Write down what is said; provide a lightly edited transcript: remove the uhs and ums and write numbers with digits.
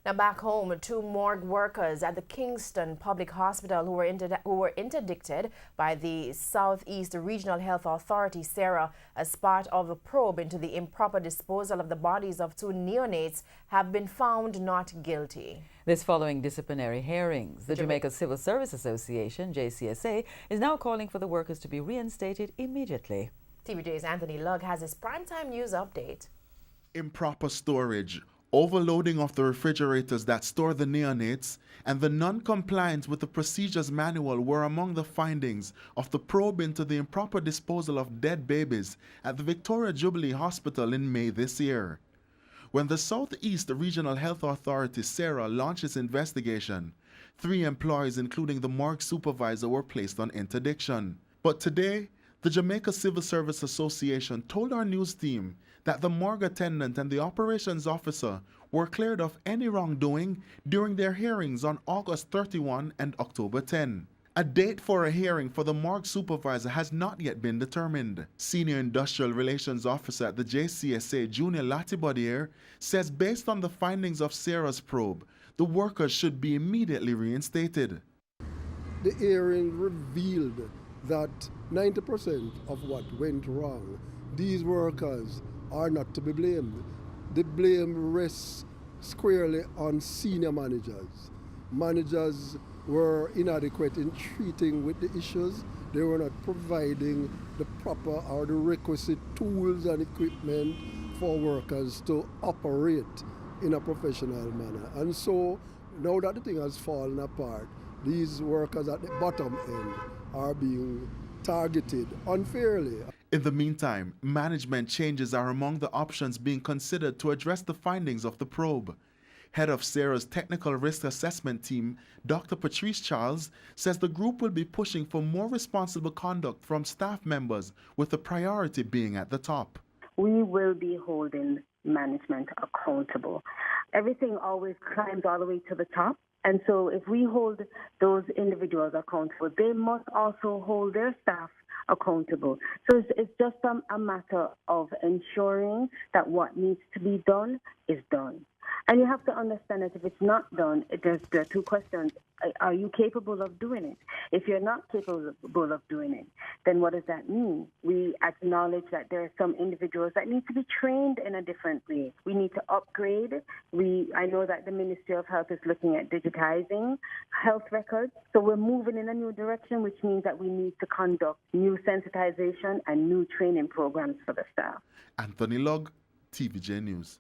Now back home, two morgue workers at the Kingston Public Hospital who were interdicted by the Southeast Regional Health Authority, SARA, as part of a probe into the improper disposal of the bodies of two neonates have been found not guilty. This following disciplinary hearings. The Jamaica Civil Service Association, JCSA, is now calling for the workers to be reinstated immediately. TVJ's Anthony Lugg has his primetime news update. Improper storage, overloading of the refrigerators that store the neonates, and the non-compliance with the procedures manual were among the findings of the probe into the improper disposal of dead babies at the Victoria Jubilee Hospital in May this year. When the Southeast Regional Health Authority, SARA, launched its investigation, 3 employees, including the morgue supervisor, were placed on interdiction. But today, the Jamaica Civil Service Association told our news team that the morgue attendant and the operations officer were cleared of any wrongdoing during their hearings on August 31 and October 10. A date for a hearing for the morgue supervisor has not yet been determined. Senior Industrial Relations Officer at the JCSA, Junior Latibodier, says based on the findings of SARA's probe, the workers should be immediately reinstated. The hearing revealed that 90% of what went wrong, these workers are not to be blamed. The blame rests squarely on senior managers. Managers were inadequate in treating with the issues. They were not providing the proper or the requisite tools and equipment for workers to operate in a professional manner. And so now that the thing has fallen apart, these workers at the bottom end are being targeted unfairly. In the meantime, management changes are among the options being considered to address the findings of the probe. Head of SARA's Technical Risk Assessment Team, Dr. Patrice Charles, says the group will be pushing for more responsible conduct from staff members, with the priority being at the top. We will be holding management accountable. Everything always climbs all the way to the top. And so if we hold those individuals accountable, they must also hold their staff accountable. So it's just a matter of ensuring that what needs to be done is done. And you have to understand that if it's not done, there are 2 questions. Are you capable of doing it? If you're not capable of doing it, then what does that mean? We acknowledge that there are some individuals that need to be trained in a different way. We need to upgrade. I know that the Ministry of Health is looking at digitizing health records. So we're moving in a new direction, which means that we need to conduct new sensitization and new training programs for the staff. Anthony Lugg, TVJ News.